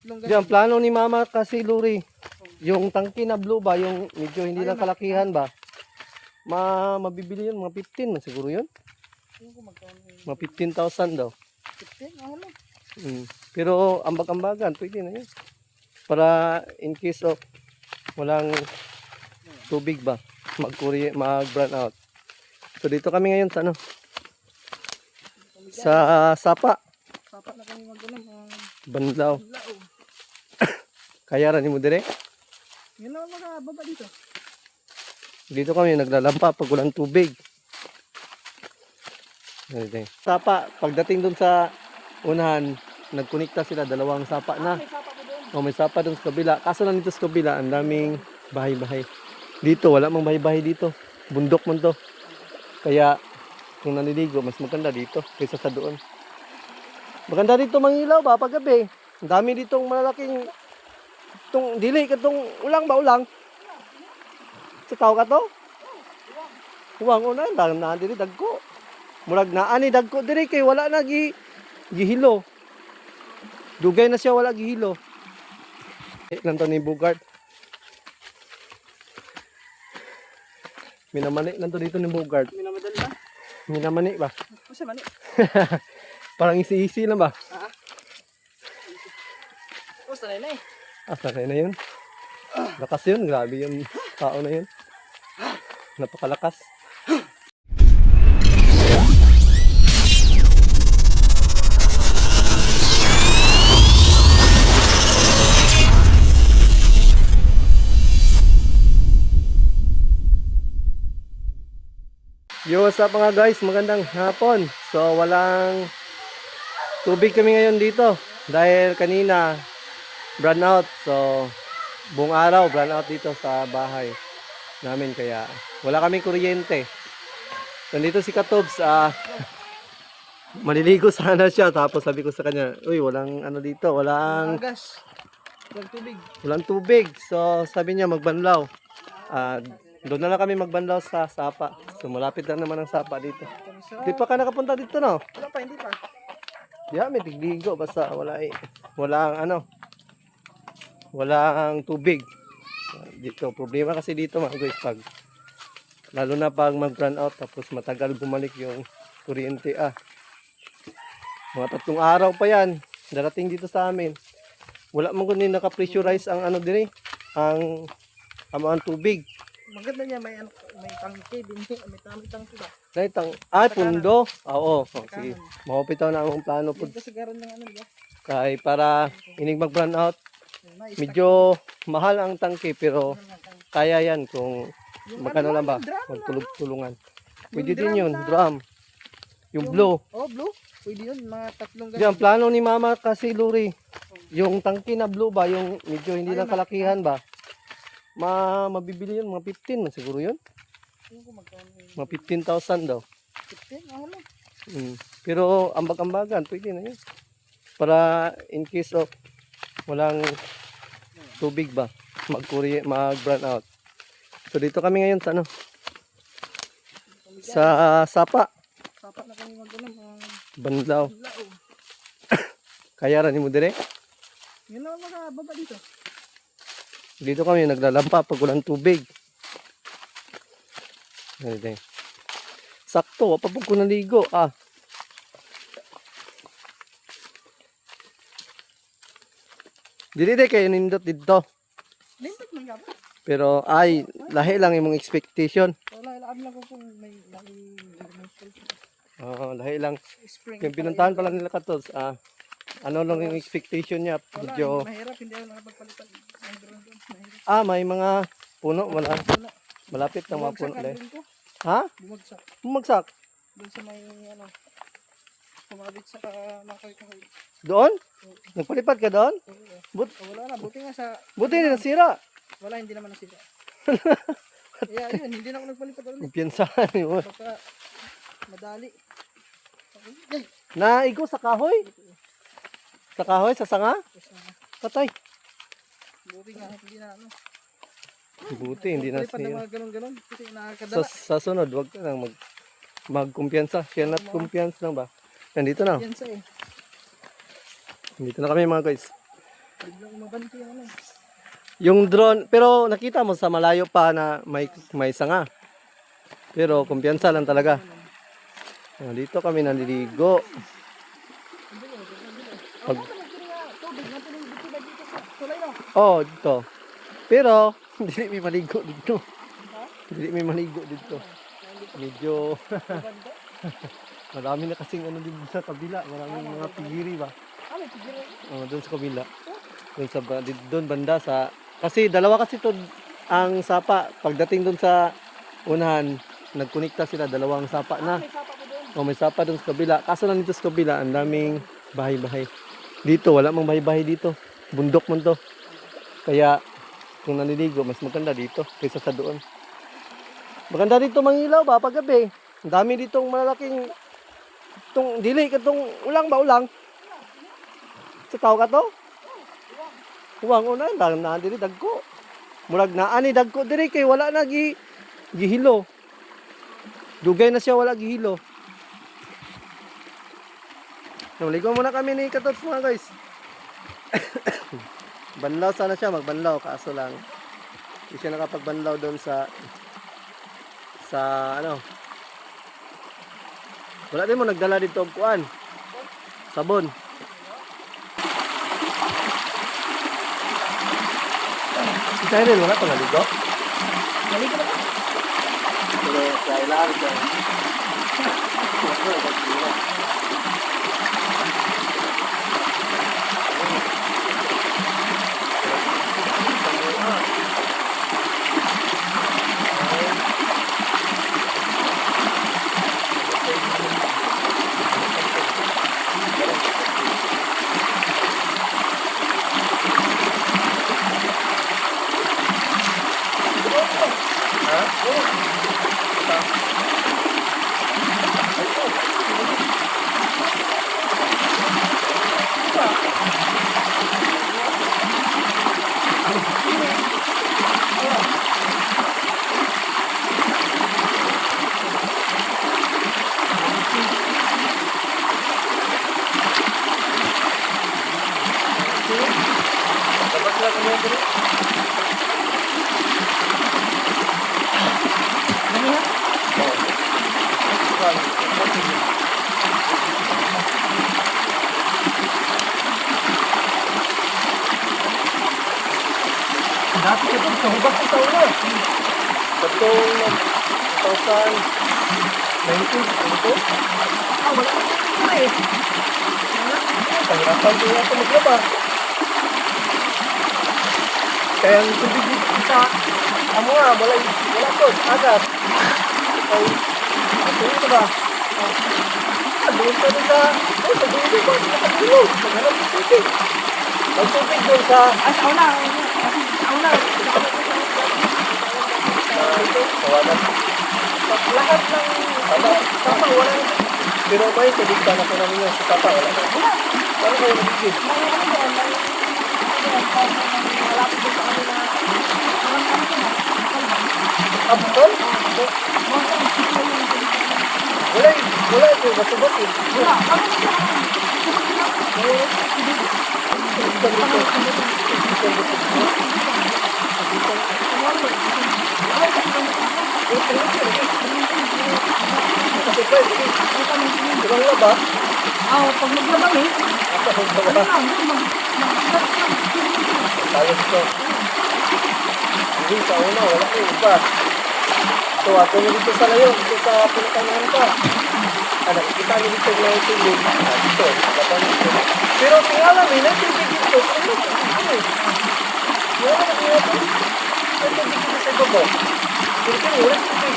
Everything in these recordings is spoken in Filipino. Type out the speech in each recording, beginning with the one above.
Di, ang plano ni Mama kasi Luri, yung tangke na blue ba, yung medyo hindi lang kalakihan ba, mabibili yun, mga 15 na siguro yun. Mga 15,000 daw. 15? Ano? Pero ambag-ambagan, pwede na yun. Para in case of walang tubig ba, mag-brown out. So dito kami ngayon sa ano? Sa Sapa. Sapa na kami mag-ulam. Banlaw. Lao. Kaya rin mo dire? Yun naman makababa dito. Dito kami naglalampa pag walang tubig. Sapa, pagdating dun sa unahan, nagkunikta sila, dalawang sapa na. May sapa ko doon. O may sapa dun sa kabila. Kaso lang dito sa kabila, ang daming bahay-bahay. Dito, wala mang bahay-bahay dito. Bundok man to. Kaya, kung naniligo, mas maganda dito kaysa sa doon. Maganda dito mangilaw ba paggabi. Ang dami ditong malalaking dili katong ulang ba ulang? Sa tao ka to? Uwang una, na diri dagko. Murag na ani dagko diri kay wala na gihilo. Dugay na siya wala gihilo. Lang to ni Bugart. Minamani lang to dito ni Bugart. Minamadali na. Minamani ba? Masa mani? Parang isi-isi lang ba? Basta na yun eh. Sakay na yun. Lakas yun. Grabe yung tao na yun. Napakalakas. Yo, what's up mga guys? Magandang hapon. So, walang tubig kami ngayon dito. Dahil kanina, brown out. So, buong araw, brown out dito sa bahay namin. Kaya, wala kaming kuryente. Nandito si Katobs. Maliligo sana siya. Tapos sabi ko sa kanya, uy, walang ano dito. Walang Agas. Walang tubig. walang tubig. So, sabi niya magbanlaw. Doon na lang kami magbanlaw sa Sapa. So, malapit lang naman ang Sapa dito. Di pa ka nakapunta dito, no? Wala pa, hindi pa. Yeah, may tigligo. Basta walang tubig. Dito, problema kasi dito mga guys. Lalo na pag mag-run out. Tapos matagal bumalik yung kuryente. Mga 3 araw pa yan. Darating dito sa amin. Wala man kundi naka-pressurize ang ano din ang amount tubig. Maganda niya, may tangke din. May tamang tangke ba? Pundo. Oo. Sige. Mahupitaw na ang plano po. Yung kasagaran ng ano ba? Kaya para inig mag-run out. Medyo mahal ang tangke pero kaya yan kung magkano lang ba? Magtulog-tulungan. Pwede din yun. Drum. Yung blue. Oh, blue? Pwede yun. Mga 3 Di, ang plano ni Mama kasi Luri, yung tangke na blue ba, yung medyo hindi lang kalakihan ba, mabibili yun, mga 15 na siguro yun. Mga 15,000 daw. 15? Ano? Pero ambag-ambagan, pwede na yun. Para in case of walang tubig ba, mag-brown out. So dito kami ngayon sa ano? Sa Sapa. Sapa na kami mag-ulam. Banlaw. Lao. Kaya rin mo dire? Yun naman makababa dito. Dito kami naglalampa pag walang tubig. Sakto, wapa po ko naligo. Dili kayo nindot dito. Lintot man ka ba? Pero ay, lahi lang imong expectation. Wala, ilaan lang ko kung may Lahi lang. spring. Yung pinuntahan pa lang nila Katods, ano lang yung expectation niya. Wala, Medyo, mahirap. Hindi ako nakapagpalitan. May drone doon. Mahirap. may mga puno, Wala. malapit ng mga puno. Bumagsak ang drone ko. Ha? Bumagsak. Bumagsak. Doon sa may ano. Kumabit sa kahoy-kahoy. Doon? Nagpalipad ka doon? Wala na. Buti nga sa... Buti na nasira. Wala, hindi naman nasira. Yeah, yun. Hindi na ako nagpalipad ulit. Kumpiyansahan mo. Baka madali. Naigo sa kahoy? Sa kahoy? Sa sanga? Patay. Buti nga. Hindi na ano. Buti, hindi na Palipad na siya. mga ganun-ganun. Kasi nakakadala. Sa sunod, wag ka lang magkumpiyansa. Siya not kumpiyansa lang ba? Nandito na. Yan sa eh. Nandito na kami mga guys. Biglang mabanti ang ano. Yung drone, pero nakita mo sa malayo pa na may sanga. Pero kumpiyansa lang talaga. Dito kami naliligo. Pag, Tubig na pinagdito dito sa tulay no. oh, dito. Pero, hindi may maligo dito. Hindi may maligo dito. Medyo, marami na kasing ano dito sa kabila. Maraming mga pigiri ba? Ano, siguro. Oh, doon sa kabila. Doon banda sa, kasi dalawa kasi to ang sapa. Pagdating doon sa unahan, nagkonekta sila, dalawang sapa na. May sapa ko doon. Oh, may sapa doon sa kabila. Kaso lang dito sa kabila, ang daming bahay-bahay. Dito, wala mang bahay-bahay dito. Bundok man to. Kaya, kung naniligo, mas maganda dito kaysa sa doon. Maganda dito mangilaw ba paggabi. Ang dami ditong malalaking dili katong ulang ba ulang? Sa tao ka to? Uwang una lang na diri dagko. Murag naa ni dagko diri kay wala na gihilo. Dugay na siya wala gihilo. Naligo muna kami ni Katots mga guys. Banlaw sana siya, magbanlaw kaso lang hindi siya nakapagbanlaw doon sa ano. Wala din mo nagdala dito og kuan. Sabon. Si Tyrell wala pa naligo. Naligo na ka? Pero kailangan siya. Dapat lang kami dito. Dati ito, kahubak ko sa ulo. Batong 2019, ano to? Wala ka dito eh. Pahirapan ko nga ito maglaba. Kaya ang tubig dito sa amo nga, wala to, agad. Ay, ito ba? Doon ka doon sa dulo ba? Nakatulog. Maghanap ng tubig. Ang tubig doon sa Sa una. ito, kawalan. Lahat ng Tapa, wala na. Pero ba yung tubig ka na po namin yun? Sa tapa, wala na. Paano kayo nabigil? mga ano doon, malapit doon sa kanila. Abdol? Wala ito, basubot eh. Wala, ano siya? Kasi pa, kurang nga ba? Pag maglabang eh. Tayo dito. Hindi, sa una, wala ko iba. So, ako nyo dito sa layo, dito sa pinakanahan pa. Nakikita nyo dito na yung tubig. Dito, kapag dito. Pero tingala, may nagtubig dito. Ano eh? Wala na kaya ito. May tubig dito sa baba. Dito, wala tubig.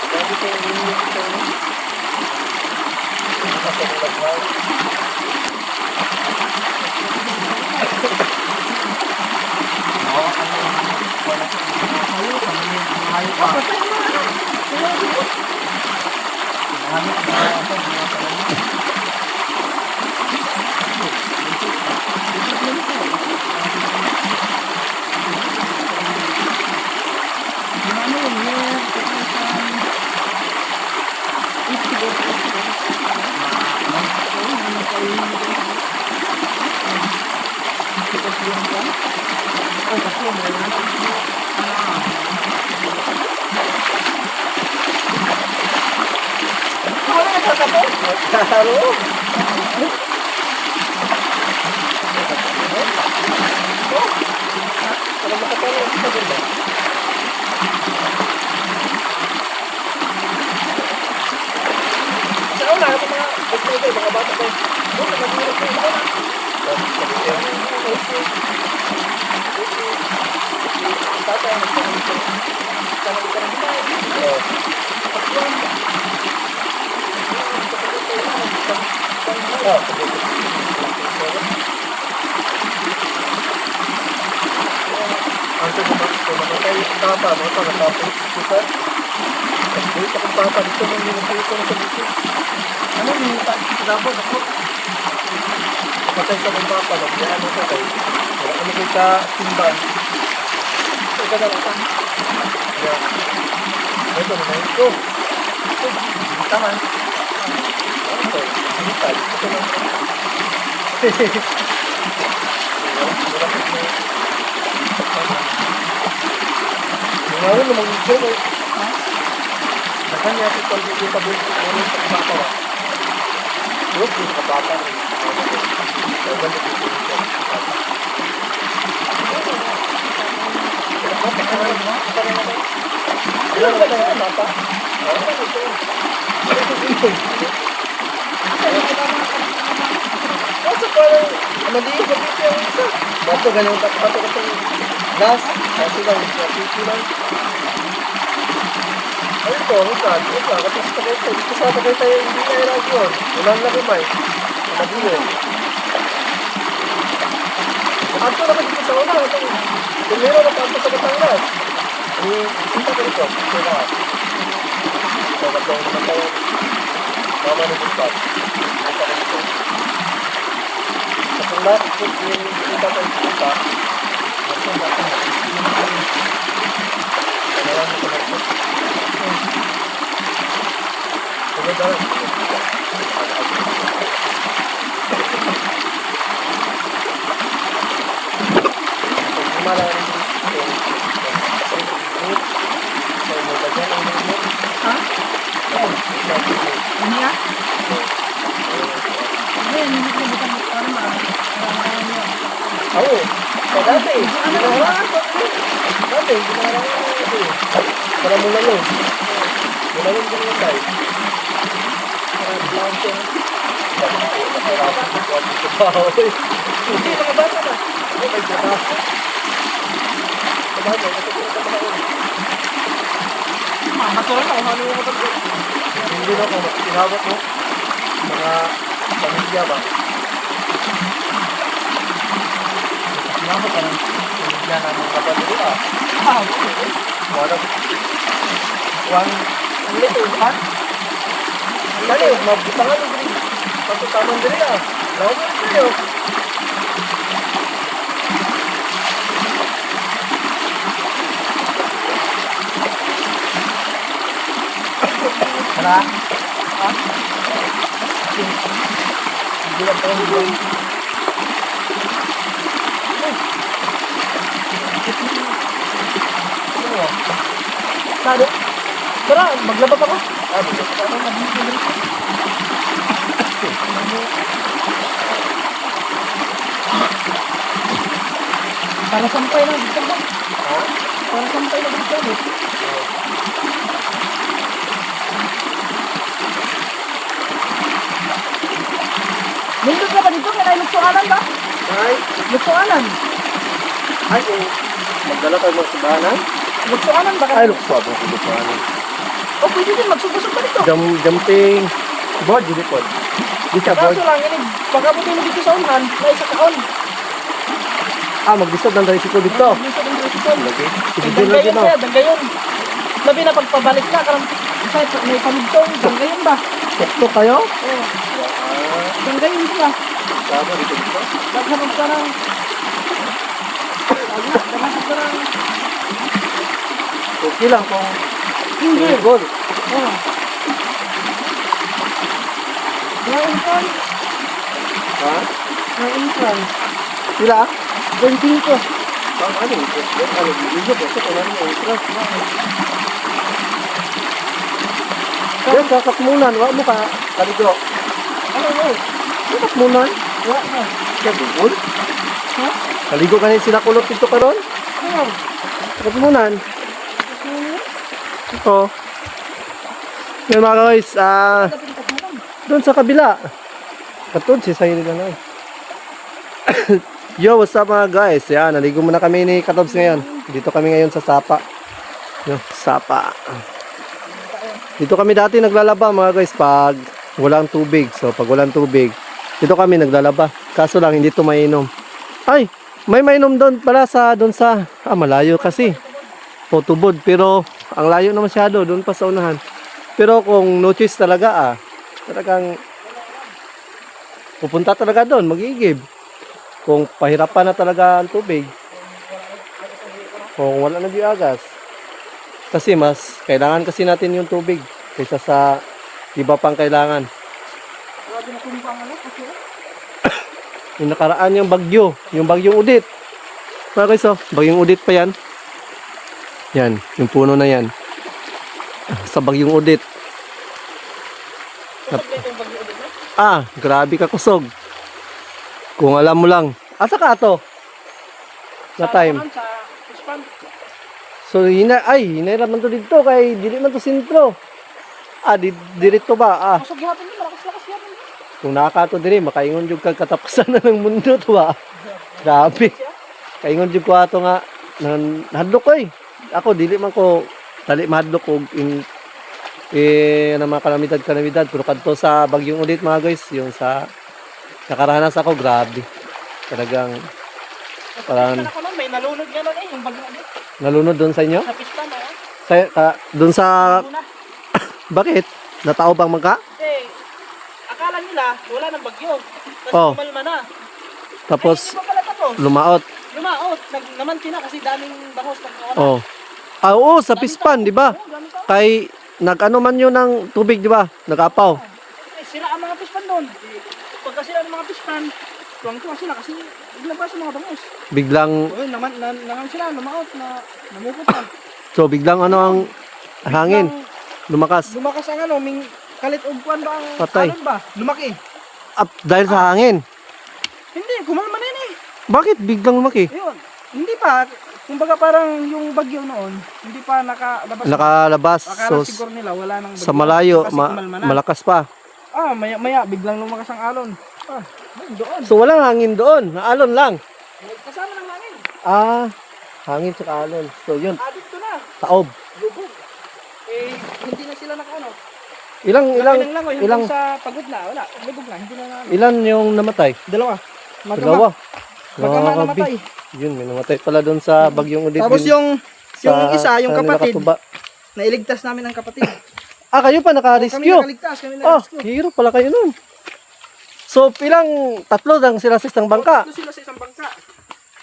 Grabe kayo yung dito. Ako ng lagwal. Oh, kasi mo na. Wala na sa tapo. Taro. Para makatalo sa ganda. Sa una, mga bata ko. Oh, nagkakirap ko ito na. Tatay, Ang tumamatay yung tapa, no? Nakatapos kita. Pag-buhay sa kong tapa, dito nang nilagay ko na sa dito. ano yung dapat ako? Patay sa kong tapa, nagyaan mo sa kayo. Wala kami kayo sa simbahan. Ito na lang. Kaya, ito na yun ko. Tama. Ito, ito lang. Ngayon naman ito, no? Nakan niya si Paul dito sa buhay sa buhay sa bata ba? Huwag dito sa bata. Huwag dito sa Ilan ba na bata? Kaso parang maliit na dito yung isa. Bato ganyan bato itong gas. Kasi lang, kasi lang. Ay ito, saan? Kapag sa kayo, dito sa tagay tayo, hindi na i-radio. Ulang na kumay. Nagilo. Ato naman dito sa una. Tumiro na kanto sa Batangas. Kita ko ito. Kaya so, nagdaw naman tayo. Mama ni Gustad. Kita ko ito. Sa pula, yung kita ko ito. Kaya lang ito na ito. Sunod na rin. Gimana rin ito? Ha? Ini ya? Ini bukan pertama. Oo. Dati. Dati. Para mula yun. Mula yun din yung tayo. Para lang siya. Hindi, mga bata na. Ay, may gata. Sabagay, natutulog ka na yun. Matulang ako, ano yung kapag Hindi na ako, tinawag mo. Mga pamilya ba? Tinawag ka ng pamilya na mga kapatid nila. Wala. ang lito, ha? Dali, mabutangan mo din. Patutaman din nila. Nawag mo kayo. Tara. Ha? Hindi lang tayo doon. Ano mo? Tara. Tara, maglaba pa ko. Para sampay na dito ba? Ha? Para sampay na dito ba? Nindot ka ba dito? Kaya nagsuanan ba? Ay, Nagsuanan. ay, kung magdala tayo mga subahanan. Nagsuanan ba ka? Ay, lukswa mo sa subahanan. O pwede din magsubusog pa dito. Jumping. Board, hindi po. Di siya board. Kaso lang, ini, pagkabuti mo dito sa unan, na isa kaon. Ah, mag-disod ng tricycle dito. Dito sa tricycle. Lagi. Sige, Danggayon lagi no. kaya, danggayon. Labi na pagpabalik na, karang isa, may pamigtong, danggayon ba? Tuktok kayo? Oo. Danggayon sila. Tama, dito dito. Naghanap ka ng... Naghanap ka ng... Okay lang kung Hindi. sinigol. Oo. Yung intern. Ha? Yung intern. Sila? 25. Bang ano? Ano? Ligo po. Ito lang yung interest. Yes, kakatmunan. Wala mo ka. Kaligo. Ano yun? Kakatmunan. Wala na. Kabibol. Ha? Kaligo ka na sila kulot dito karon. Ano? Kakatmunan. Ito. Yan mga guys. Doon sa kabila. Katod si Sayo nila na. Yo, what's up mga guys? Yan, naligo muna kami ni Katobs ngayon. Dito kami ngayon sa Sapa. Yo, Sapa. Dito kami dati naglalaba mga guys pag walang tubig. So pag walang tubig, dito kami naglalaba. Kaso lang hindi to mainom. Ay, may mainom doon pala sa malayo kasi. Potubod pero ang layo na masyado doon pa sa unahan. Pero kung no choice talaga talagang pupunta talaga doon, magigib. Kung pahirapan na talaga ang tubig. Kung wala na biagas. Kasi mas kailangan kasi natin yung tubig kaysa sa iba pang kailangan. Grabe na kung pang ano kasi. Yung nakaraan yung bagyong udit. Mga guys, bagyong udit pa yan. Yan, yung puno na yan. Sa bagyong udit. Grabe ka kusog. Kung alam mo lang. Asa ka to? Na time. Sa Pispan. So hinay naman to dito kay dili man to sentro. Dirito ba? Kusog gihapon ni malakas-lakas gihapon. Kung nakakato diri makaingon jud kag katapusan na ng mundo to ba. Grabe. Kaingon jud ko ato nga hadlok ko. Ako dili man ko dali mahadlok og na mga kalamidad pero kadto sa bagyong ulit mga guys, yung sa nakaranas ako, grabe. Talagang parang May nalunod nga nun yung bagyo ulit. nalunod doon sa inyo? Sa Pispan Doon sa Una. bakit? Natao bang magka? Kasi akala nila wala nang bagyo. Tapos Oh. kumalma na. Tapos Ay, hindi pa pala tapos. lumaot. Lumaot. Namanti na kasi daming bangos ng kawan. Oh. Oo, sa Pispan, di ba? Kay nag-ano man yun ng tubig, di ba? Nag-apaw. Sila ang mga pispan doon. Pagka sila ang mga pispan, tuwang-tuwa sila kasi biglang pa sa mga bangos. Biglang, Uy, naman sila, lumaot na namukot na. so biglang ano ang hangin, lumakas. Lumakas ang ano, ming kalit ugpuan ba ang Patay. alon ba? Lumaki. Up dahil sa hangin. Hindi, kumalma na yun eh. Bakit biglang lumaki? Ayun. Hindi pa, kumbaga parang yung bagyo noon, hindi pa nakalabas. Nakalabas. Akala So siguro nila wala nang bagyo. sa malayo, Kasi kumalma na. malakas pa. Maya biglang lumakas ang alon. Doon. So walang hangin doon, alon lang. Kasama ng hangin. Hangin sa alon. So yun, Dito na. taob. Lubog. Hindi na sila nakaano. Ilang Ilang sa pagod na, wala. Lubog na, hindi na na. ilan yung namatay? Dalawa. Dalawa. Magkama Grabe. namatay. Yun, may namatay pala doon sa bagyong ulit. Tapos yung isa, yung kapatid, Katuba. nailigtas namin ang kapatid. Kayo pa Kami naka-rescue. nakaligtas, kami nakaligtas. Hero pala kayo nun. So, tatlo lang sila sa isang bangka. Ito sila sa isang bangka.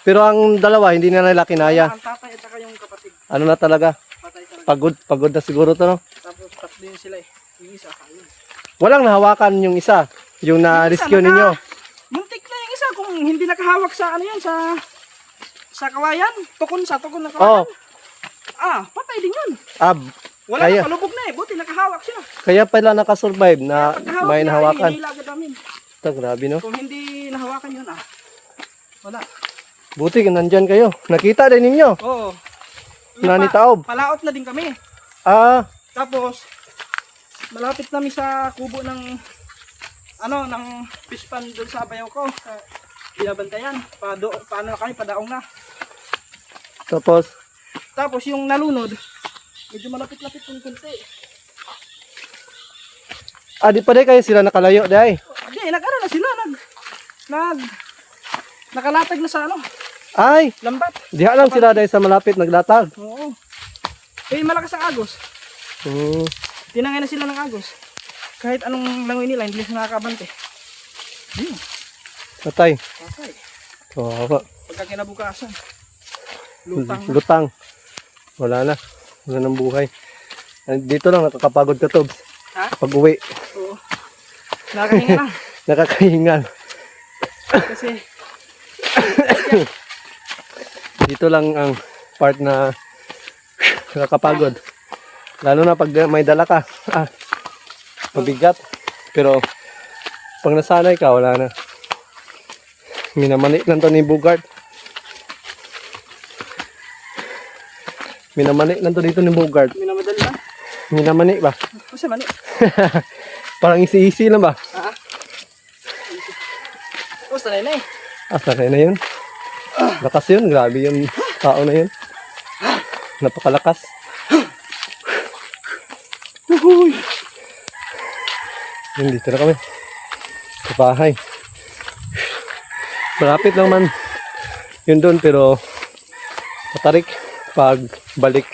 Pero ang dalawa, hindi na nila kinaya. Ang tatay at saka yung kapatid. Ano na talaga? Patay talaga. Pagod na siguro to, no? Tapos tatlo yun sila eh. Yung isa, ayun. Walang nahawakan yung isa. Yung na-rescue ninyo. Muntik na yung isa kung hindi nakahawak sa ano yun, sa kawayan. Tukon ng kawayan. Oh. Patay din yun. Wala Kaya- na, palubog na eh. Buti nakahawak siya. Kaya pala nakasurvive na Pagkahawak may niya, nahawakan. hinihila agad namin. Ito, grabe, no? Kung hindi nahawakan yun, wala. Buti, nandyan kayo. Nakita din ninyo. Oo. Nani taob. Palaot na din kami. Tapos, malapit namin sa kubo ng ng pispan doon sa bayaw ko. Binabantayan. Paano na kami, padaong na. Tapos yung nalunod, medyo malapit-lapit yung kunti. Di pa din kayo sila nakalayo, day. Hindi, nag-ano na sila, nakalatag na sa Ay, lambat. diha lang sila dahil sa malapit naglatag. Oo. Malakas ang agos. Tinangay na sila ng agos. Kahit anong langoy nila, hindi sila nakakabante. Patay. Patay. Kawawa. Pagka kinabukasan, Lutang. Wala na. Wala nang buhay. Dito lang nakakapagod ka, Tobs. Ha? Pag uwi. Oo. Nakakahinga lang. Nakakahingal. Kasi Dito lang ang part na nakakapagod. Lalo na pag may dala ka. Mabigat. Pero pag nasanay ka, wala na. Minamani lang to ni Bugart. Minamani lang to dito ni Bugart. Minamadali na. Minamani ba? Kasi mani. Parang isi-isi lang ba? Sanay na eh. Sanay na yun. Lakas yun. Grabe yung tao na yun. Napakalakas. Uhuy. Yun, dito na kami. Sa bahay. Malapit lang man. Yun doon, pero patarik pag balik.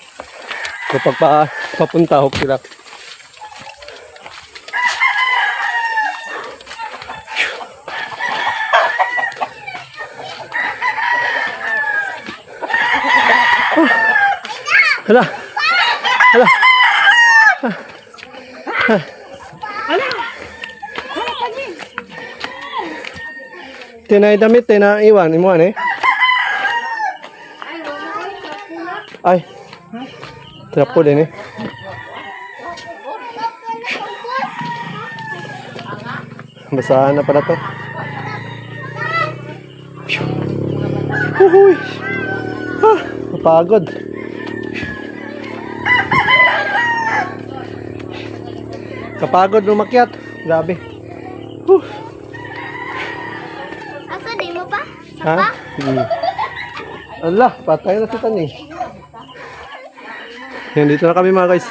So pag papunta, hop sila. Hala. Hala. Tinay damit, tinaiwan. Imuan eh. Ay. Trapo din eh. Basahan na pala to. Uhuy. Mapagod. Kapagod lumakyat. Grabe. Asa di mo pa? Ha? Allah, patay na si Tani. Yan, dito na kami mga guys.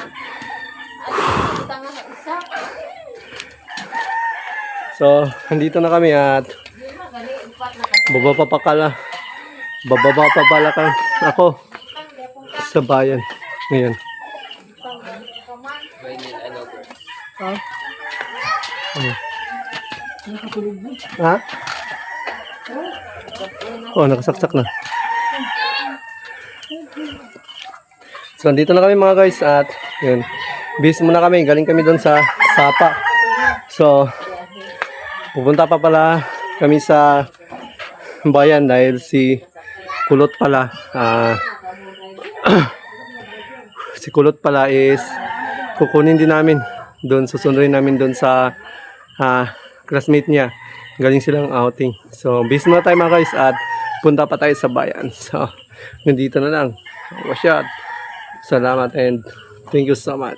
So, nandito na kami at bababa pa pala ako sa bayan. Ngayon. Ha? Oh, nakasaksak na. So, dito na kami mga guys at yun. Bis muna kami. Galing kami doon sa Sapa. So, pupunta pa pala kami sa bayan dahil si Kulot pala. Si Kulot pala is kukunin din namin doon. Susunduin namin doon sa classmate niya. Galing silang outing. So, bis muna tayo mga guys at punta pa tayo sa bayan. So, nandito na lang. Wasyat. Salamat and thank you so much.